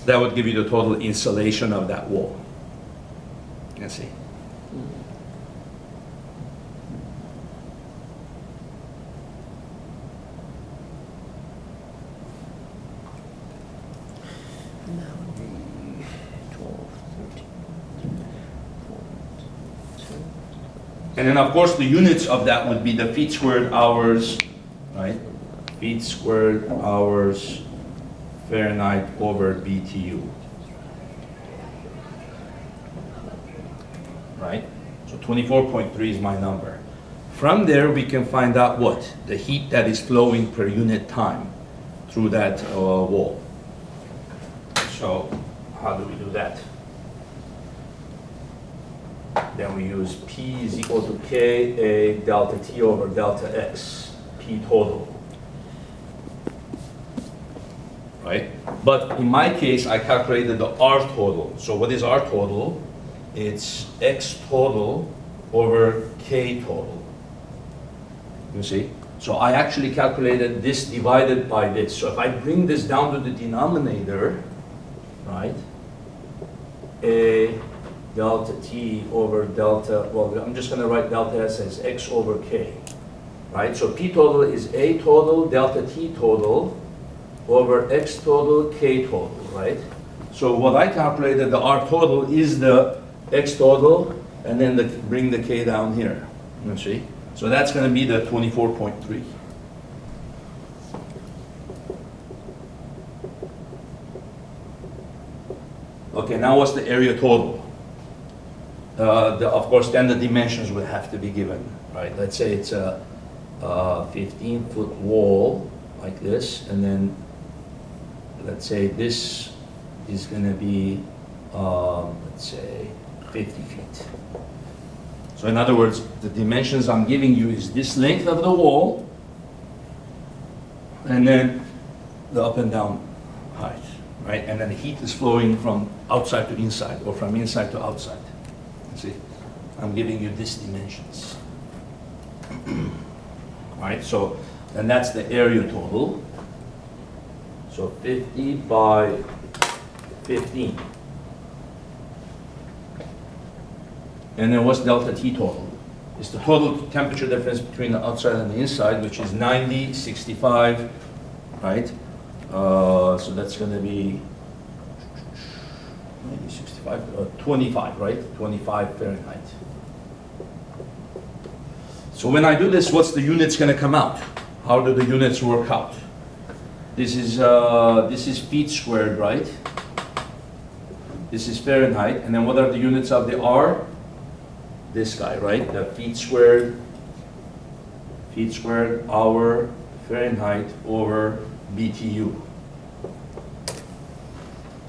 That would give you the total insulation of that wall. You can see. And that would be 12, 13, 4, 2. And then of course the units of that would be the feet squared hours, right? Feet squared hours Fahrenheit over BTU. Right? So 24.3 is my number. From there we can find out what? The heat that is flowing per unit time through that wall. So how do we do that? Then we use P is equal to K A delta T over delta X, P total. Right? But in my case, I calculated the R total. So what is R total? It's X total over K total. You see? So I actually calculated this divided by this. So if I bring this down to the denominator, right? A delta T over delta, well, I'm just going to write delta S as X over K, right? So P total is A total, delta T total, over X total, K total, right? So what I calculated, the R total is the X total, and then bring the K down here, you see? So that's going to be the 24.3. Okay, now what's the area total? Of course, then the dimensions would have to be given, right? Let's say it's a 15-foot wall like this, and then let's say this is going to be, let's say, 50 feet. So in other words, the dimensions I'm giving you is this length of the wall, and then the up and down height, right? And then the heat is flowing from outside to inside, or from inside to outside. See, I'm giving you these dimensions. Right, so, and that's the area total. So 50 by 15. And then what's delta T total? It's the total temperature difference between the outside and the inside, which is 90, 65, right? So that's going to be 90, 65, 25, right? 25 Fahrenheit. So when I do this, what's the units going to come out? How do the units work out? This is feet squared, right? This is Fahrenheit, and then what are the units of the R? This guy, right? The feet squared hour Fahrenheit over BTU.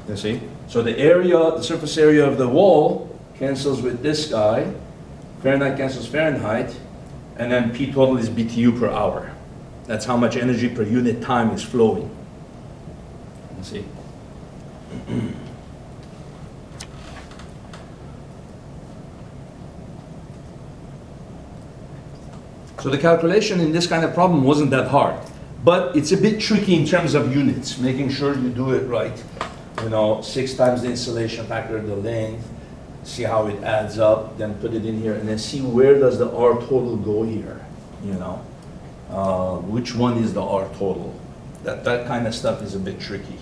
You see? So the area, the surface area of the wall cancels with this guy. Fahrenheit cancels Fahrenheit, and then P total is BTU per hour. That's how much energy per unit time is flowing. You see? So the calculation in this kind of problem wasn't that hard, but it's a bit tricky in terms of units, making sure you do it right. You know, 6 times the insulation factor, the length, see how it adds up, then put it in here, and then see where does the R total go here, you know? Which one is the R total? That kind of stuff is a bit tricky.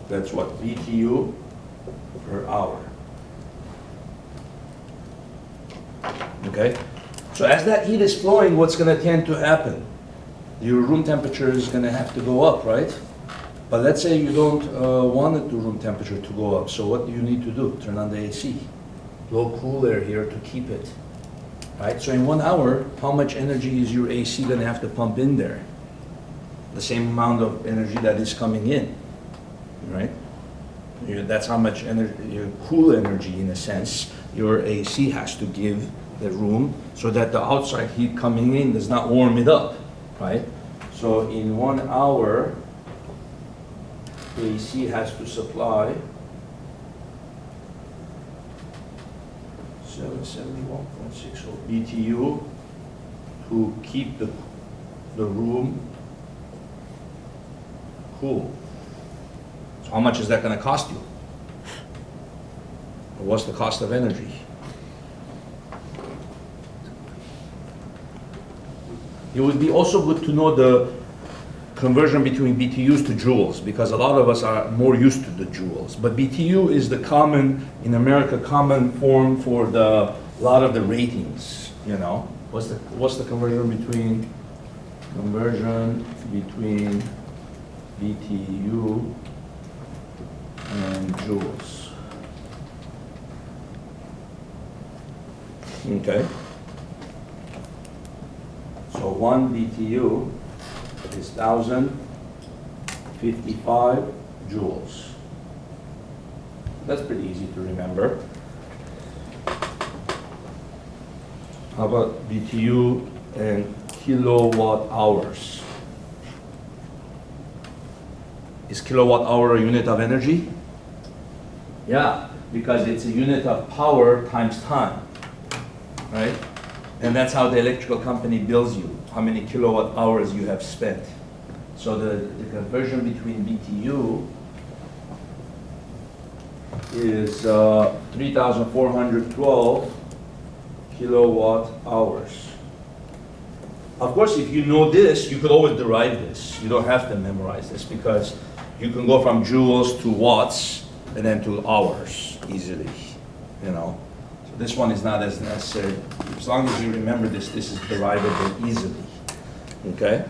That's what, BTU per hour. Okay? So as that heat is flowing, what's going to tend to happen? Your room temperature is going to have to go up, right? But let's say you don't want the room temperature to go up. So what do you need to do? Turn on the AC. Blow cool air here to keep it. Right? So in 1 hour, how much energy is your AC going to have to pump in there? The same amount of energy that is coming in. Right? That's how much energy, your cool energy in a sense, your AC has to give the room so that the outside heat coming in does not warm it up, right? So in 1 hour, AC has to supply 771.60 BTU to keep the room cool. So how much is that going to cost you? What's the cost of energy? It would be also good to know the conversion between BTUs to joules, because a lot of us are more used to the joules. But BTU is the common, in America, common form for a lot of the ratings, you know? What's the conversion between BTU and joules? Okay. So 1 BTU is 1,055 joules. That's pretty easy to remember. How about BTU and kilowatt hours? Is kilowatt hour a unit of energy? Yeah, because it's a unit of power times time, right? And that's how the electrical company bills you, how many kilowatt hours you have spent. So the conversion between BTU is 3,412 kilowatt hours. Of course, if you know this, you could always derive this. You don't have to memorize this because you can go from joules to watts and then to hours easily, you know. So this one is not as necessary. As long as you remember this, this is derivable easily, okay?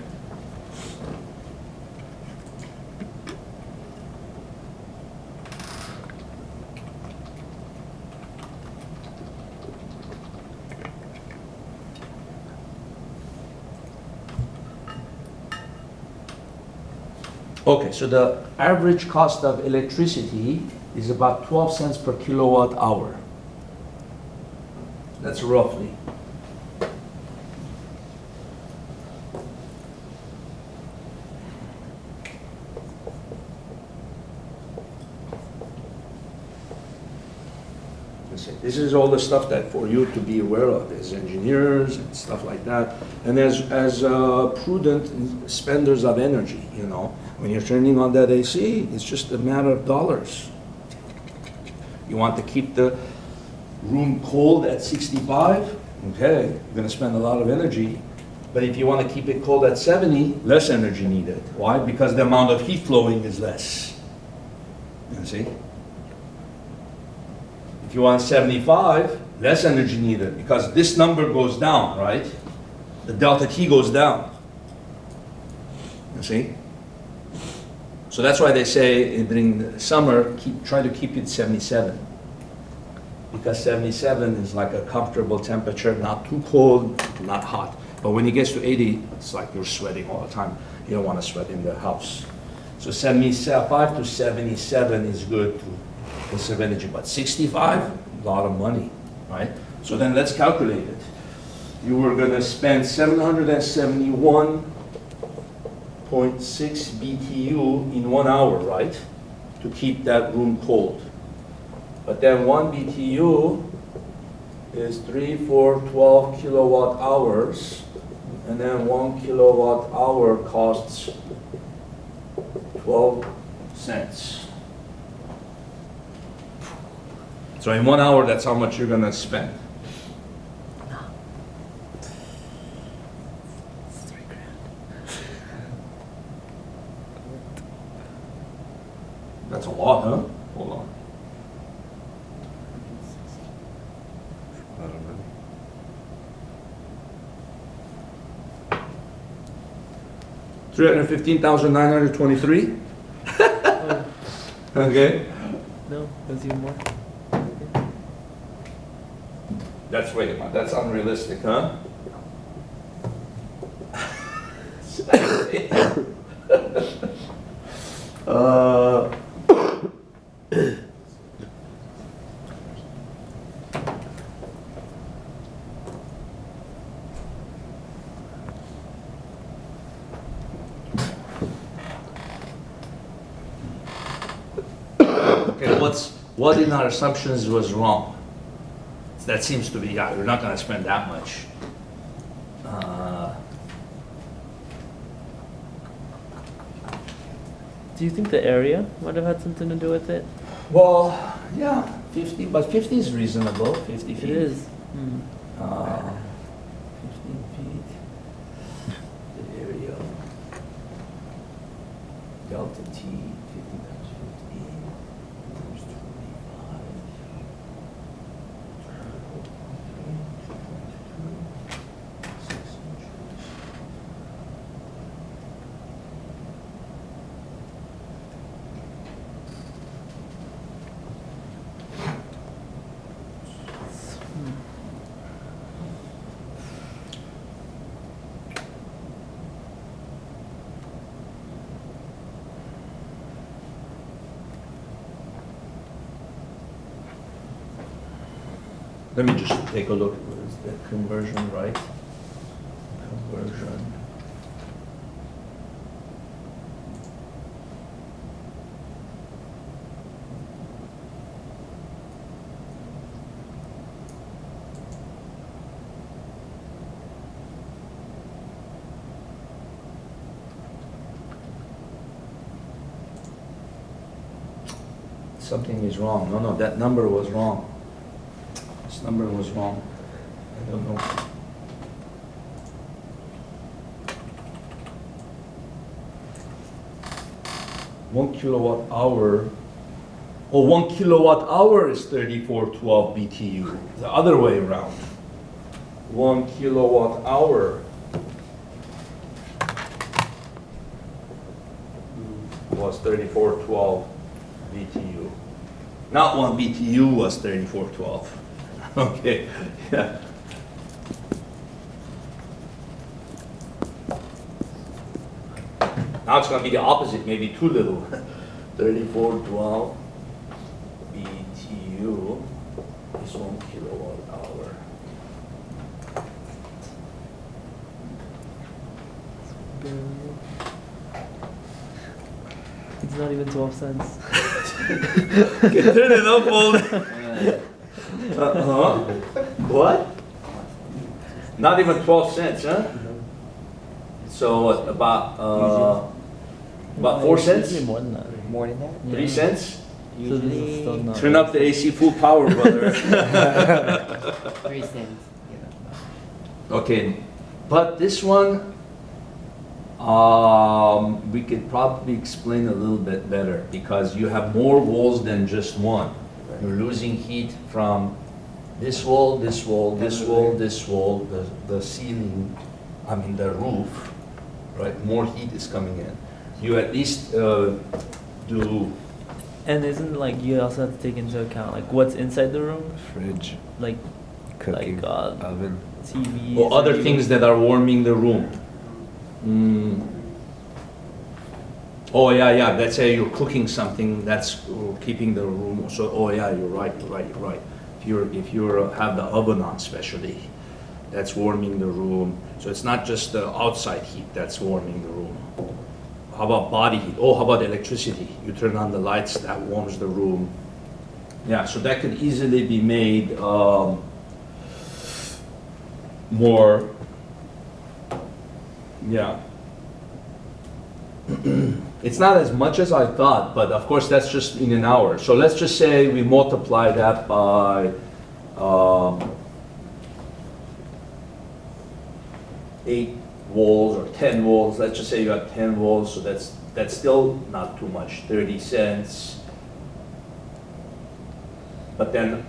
Okay, so the average cost of electricity is about 12 cents per kilowatt hour. That's roughly. This is all the stuff that for you to be aware of as engineers and stuff like that, and as prudent spenders of energy, you know. When you're turning on that AC, it's just a matter of dollars. You want to keep the room cold at 65, okay, you're going to spend a lot of energy. But if you want to keep it cold at 70, less energy needed. Why? Because the amount of heat flowing is less. You see? If you want 75, less energy needed because this number goes down, right? The delta T goes down. You see? So that's why they say during the summer, try to keep it 77. Because 77 is like a comfortable temperature, not too cold, not hot. But when it gets to 80, it's like you're sweating all the time. You don't want to sweat in the house. So 75 to 77 is good to conserve energy. But 65, a lot of money, right? So then let's calculate it. You were going to spend 771.6 BTU in 1 hour, right? To keep that room cold. But then 1 BTU is 3,412 kilowatt hours, and then 1 kilowatt hour costs 12 cents. So in 1 hour, that's how much you're going to spend. It's $3,000. That's a lot, huh? Hold on. $315,923. Okay. No, that's even more. That's, wait a minute, that's unrealistic, huh? what in our assumptions was wrong? That seems to be, yeah, we're not gonna spend that much. Do you think the area might have had something to do with it? Well, yeah, 50, but 50 is reasonable, 50 feet. It is. 15 feet, the area, delta T, 50 times 15, times 25. 6 inches. Let me just take a look. What is that conversion, right? Conversion. Something is wrong. No, that number was wrong. This number was wrong. I don't know. One kilowatt hour. Oh, 1 kilowatt hour is 3412 BTU. The other way around. 1 kilowatt hour was 3412 BTU. Not 1 BTU was 3412. Okay, yeah. Now it's going to be the opposite, maybe too little. 3412 BTU is 1 kilowatt hour. It's not even 12 cents. Can turn it up, old. What? Not even 12 cents, huh? So what, about 4 cents? Usually more than that. More than that? 3 cents? So this is still not. Turn up the AC full power, brother. 3 cents. Okay, but this one, we could probably explain a little bit better because you have more walls than just one. You're losing heat from this wall, this wall, this wall, this wall, the ceiling, I mean the roof, right? More heat is coming in. You at least do. And isn't like you also have to take into account like what's inside the room, Fridge, like cooking, oven. TV Or other things that are warming the room. Oh yeah. Let's say you're cooking something that's keeping the room. So oh yeah, you're right. If you have the oven on, especially, that's warming the room. So it's not just the outside heat that's warming the room. How about body heat? Oh, how about electricity? You turn on the lights, that warms the room. Yeah, so that could easily be made more. Yeah. It's not as much as I thought, but of course that's just in an hour. So let's just say we multiply that by 8 walls or 10 walls. Let's just say you have 10 walls, so that's still not too much, 30 cents. But then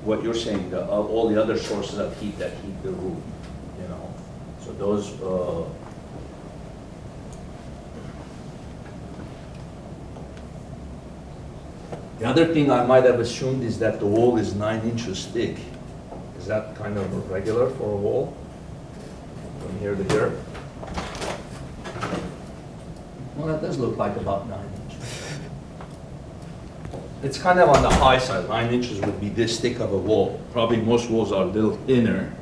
what you're saying, all the other sources of heat that heat the room, you know. So those the other thing I might have assumed is that the wall is 9 inches thick. Is that kind of regular for a wall? From here to here? Well, that does look like about 9 inches. It's kind of on the high side. 9 inches would be this thick of a wall. Probably most walls are a little thinner.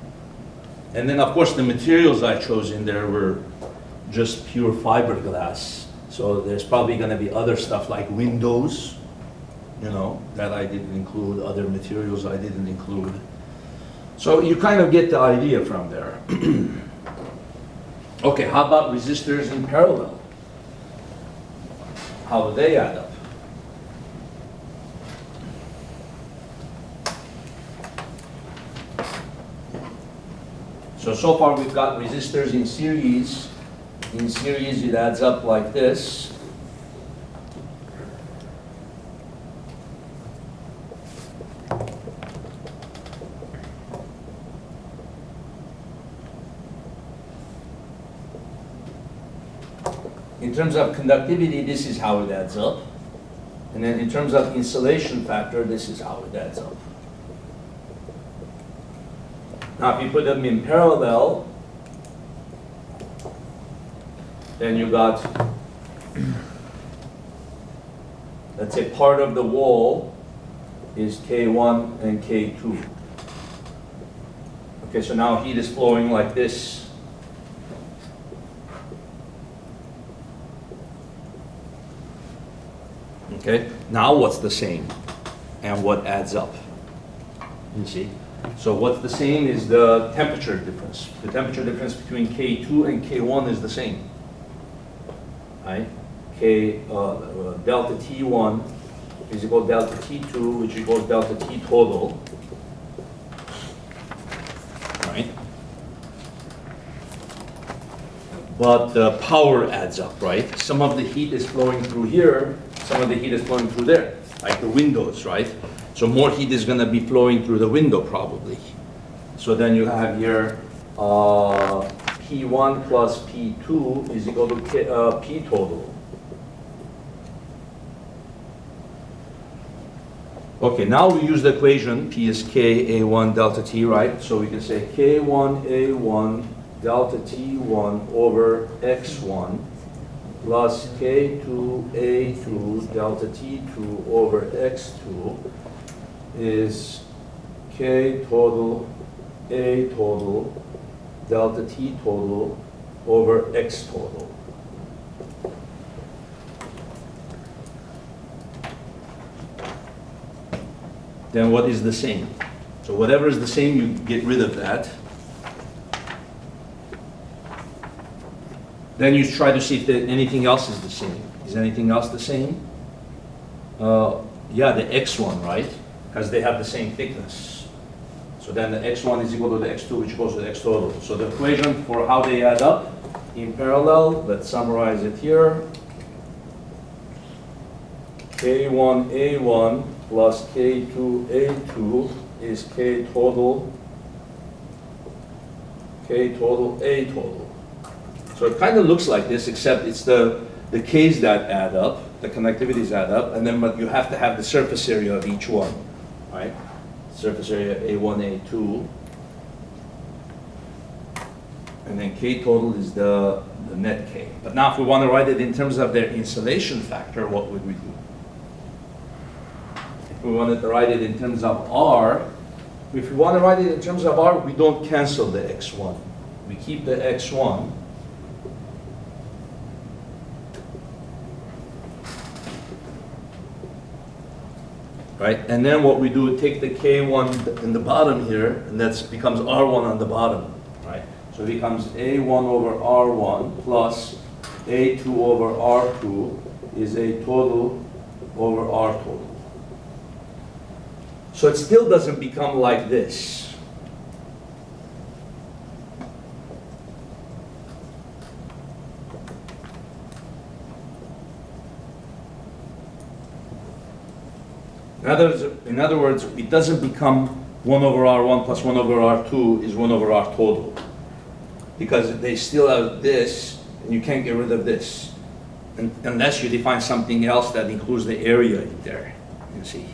And then, of course, the materials I chose in there were just pure fiberglass. So there's probably going to be other stuff like windows. you know, that I didn't include, other materials I didn't include. So you kind of get the idea from there. Okay, how about resistors in parallel? How do they add up? So far we've got resistors in series. In series it adds up like this. In terms of conductivity, this is how it adds up. And then in terms of insulation factor, this is how it adds up. Now if you put them in parallel, then you got, let's say part of the wall is K1 and K2. Okay, so now heat is flowing like this. Okay, now what's the same and what adds up? You see? So what's the same is the temperature difference. The temperature difference between K2 and K1 is the same. Right? Delta T1 is equal to delta T2, which equals delta T total. Right? But the power adds up, right? Some of the heat is flowing through here, some of the heat is flowing through there, like the windows, right? So more heat is going to be flowing through the window probably. So then you have here P1 plus P2 is equal to P total. Okay, now we use the equation, P is K A1 delta T, right? So we can say K1 A1 delta T1 over X1 plus K2 A2 delta T2 over X2 is K total A total delta T total over X total. Then what is the same? So whatever is the same, you get rid of that. Then you try to see if anything else is the same. Is anything else the same? Yeah, the X1, right? Because they have the same thickness. So then the X1 is equal to the X2, which goes to the X total. So the equation for how they add up in parallel, let's summarize it here. K1A1 plus K2A2 is K total A total. So it kind of looks like this, except it's the K's that add up, the connectivities add up, and then but you have to have the surface area of each one, right? Surface area A1, A2. And then K total is the net K. But now if we want to write it in terms of their insulation factor, what would we do? If we wanted to write it in terms of R, if we want to write it in terms of R, we don't cancel the X1. We keep the X1. Right, and then what we do, take the K1 in the bottom here, and that becomes R1 on the bottom, right? So it becomes A1 over R1 plus A2 over R2 is A total over R total. So it still doesn't become like this. In other words, it doesn't become 1 over R1 plus 1 over R2 is 1 over R total. Because they still have this, and you can't get rid of this. Unless you define something else that includes the area in there, you see.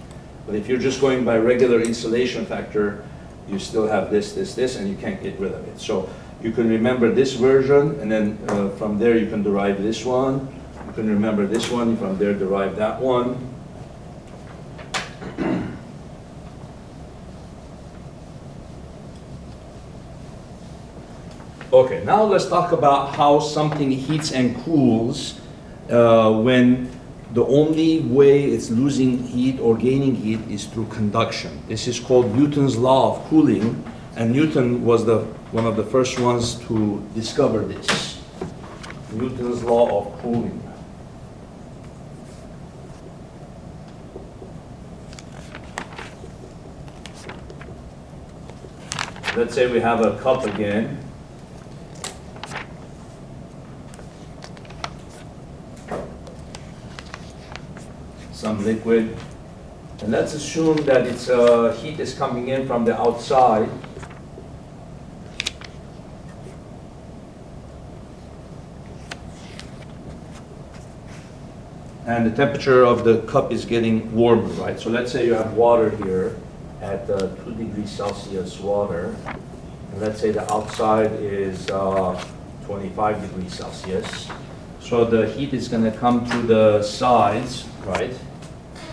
But if you're just going by regular insulation factor, you still have this, and you can't get rid of it. So you can remember this version, and then from there you can derive this one. You can remember this one, from there derive that one. Okay, now let's talk about how something heats and cools when the only way it's losing heat or gaining heat is through conduction. This is called Newton's law of cooling, and Newton was one of the first ones to discover this. Newton's law of cooling. Let's say we have a cup again. Some liquid. And let's assume that it's heat is coming in from the outside. And the temperature of the cup is getting warmer, right? So let's say you have water here at 2 degrees Celsius water. And let's say the outside is 25 degrees Celsius. So the heat is going to come through the sides, right?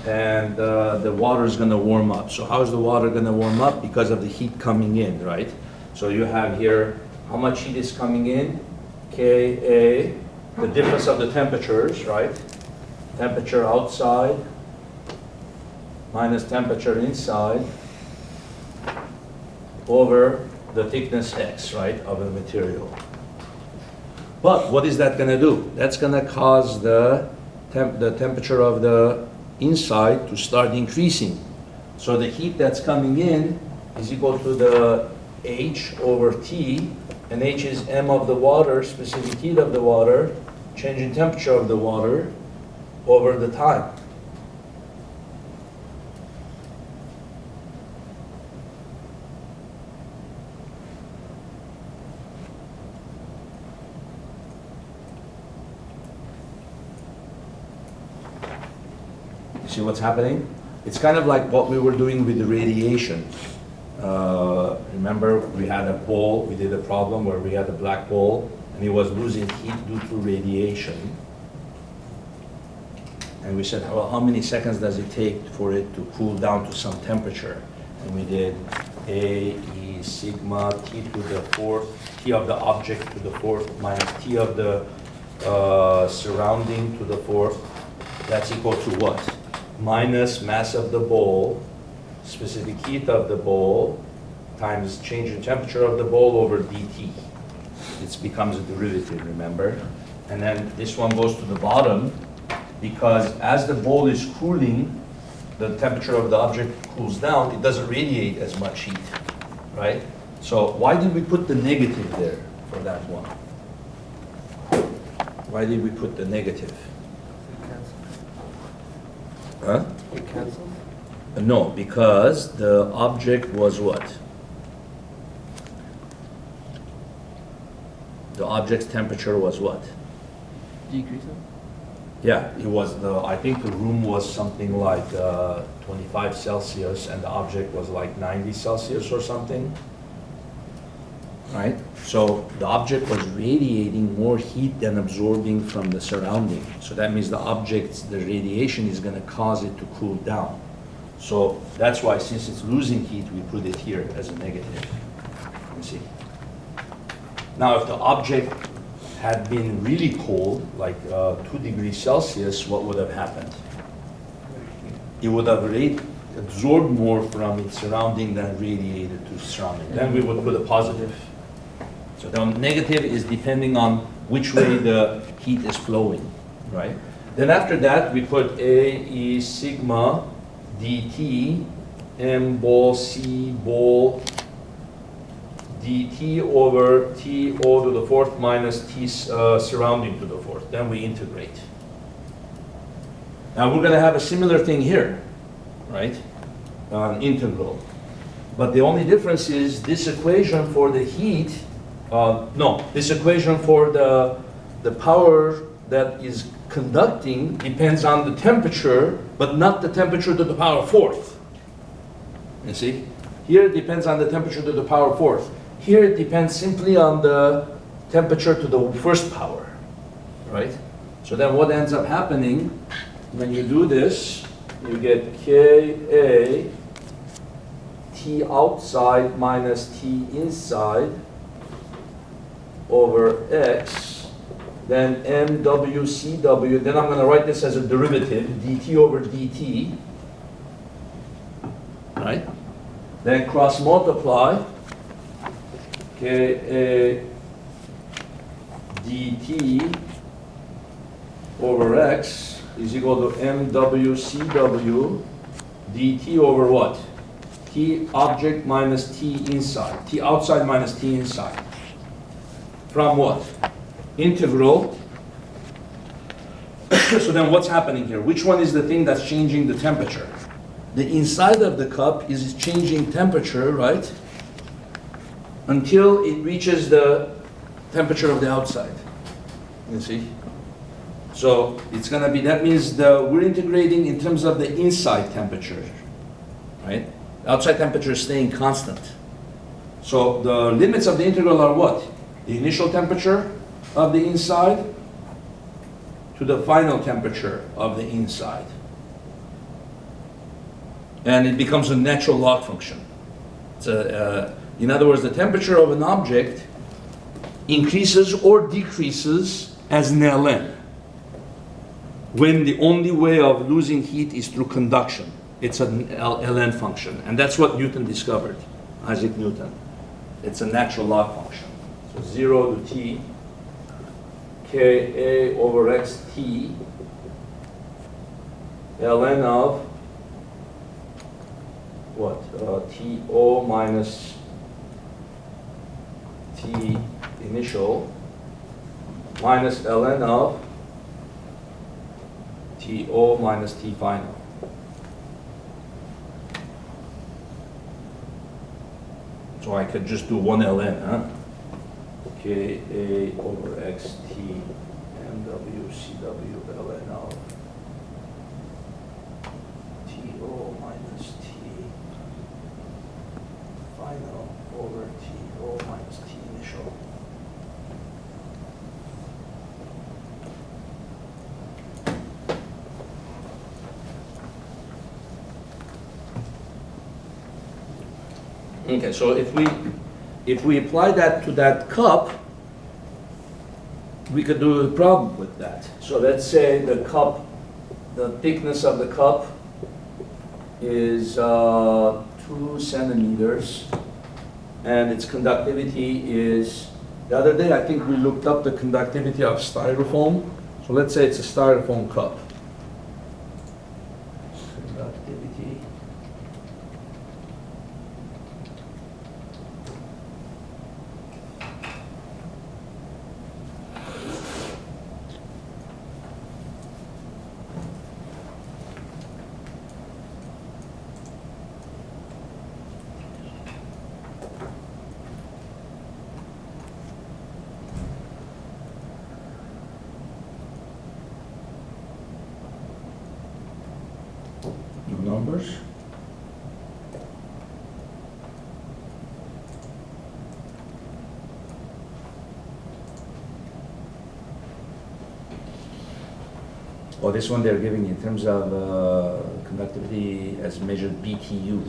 And the water is going to warm up. So how is the water going to warm up? Because of the heat coming in, right? So you have here, how much heat is coming in? Ka, the difference of the temperatures, right? Temperature outside minus temperature inside over the thickness x, right, of the material. But what is that going to do? That's going to cause the temperature of the inside to start increasing. So the heat that's coming in is equal to the H over T, and H is M of the water, specific heat of the water, change in temperature of the water over the time. See what's happening? It's kind of like what we were doing with the radiation. Remember, we had a ball, we did a problem where we had a black ball, and it was losing heat due to radiation. And we said, well, how many seconds does it take for it to cool down to some temperature? And we did A, E, sigma, T to the fourth, T of the object to the fourth, minus T of the surrounding to the fourth. That's equal to what? Minus mass of the ball, specific heat of the ball, times change in temperature of the ball over dt. It becomes a derivative, remember? And then this one goes to the bottom, because as the ball is cooling, the temperature of the object cools down, it doesn't radiate as much heat, right? So why did we put the negative there for that one? Why did we put the negative? Huh? It cancels? No, because the object was what? The object's temperature was what? Decreasing? Yeah, it was I think the room was something like 25 Celsius and the object was like 90 Celsius or something. Right? So the object was radiating more heat than absorbing from the surrounding. So that means the radiation is going to cause it to cool down. So that's why, since it's losing heat, we put it here as a negative. You see? Now, if the object had been really cold, like 2 degrees Celsius, what would have happened? It would have absorbed more from its surrounding than radiated to surrounding. Then we would put a positive. So the negative is depending on which way the heat is flowing, right? Then after that, we put A, E, sigma, dt, M ball, C ball, dt over T O to the fourth minus T surrounding to the fourth. Then we integrate. Now we're going to have a similar thing here, right? An integral. But the only difference is this equation for the heat, this equation for the power that is conducting depends on the temperature, but not the temperature to the power fourth. You see? Here it depends on the temperature to the power fourth. Here it depends simply on the temperature to the first power, right? So then what ends up happening when you do this, you get Ka T outside minus T inside over X then MWCW, then I'm going to write this as a derivative, dt over dt, right? Then cross multiply, Ka dt over x is equal to MWCW dt over what? T object minus T inside, T outside minus T inside. From what? Integral. So then what's happening here? Which one is the thing that's changing the temperature? The inside of the cup is changing temperature, right? Until it reaches the temperature of the outside. You see? So it's going to be, that means we're integrating in terms of the inside temperature, right? The outside temperature is staying constant. So the limits of the integral are what? The initial temperature of the inside to the final temperature of the inside. And it becomes a natural log function. It's in other words, the temperature of an object increases or decreases as an ln, when the only way of losing heat is through conduction. It's an ln function, and that's what Newton discovered, Isaac Newton. It's a natural log function. So 0 to t, Ka over xt, ln of what? To minus t initial minus ln of To minus T final. So I could just do one ln, huh? Ka over xt MWCW ln of To minus T final over To minus T initial. Okay, so if we apply that to that cup, we could do a problem with that. So let's say the cup, the thickness of the cup is 2 centimeters, and its conductivity is, the other day I think we looked up the conductivity of styrofoam. So let's say it's a styrofoam cup. Conductivity. Numbers. Oh, this one they're giving in terms of conductivity as measured BTU.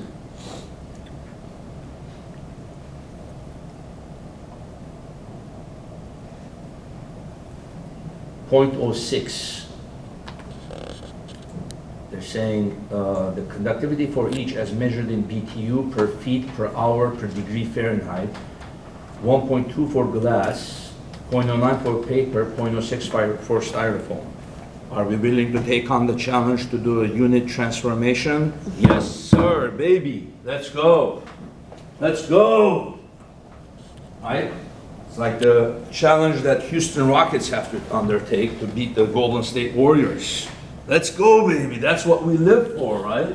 .06. They're saying the conductivity for each as measured in BTU per feet per hour per degree Fahrenheit, 1.2 for glass, 0.09 for paper, 0.06 for styrofoam. Are we willing to take on the challenge to do a unit transformation? Yes, sir, baby. Let's go. Let's go. Right? It's like the challenge that Houston Rockets have to undertake to beat the Golden State Warriors. Let's go, baby. That's what we live for, right?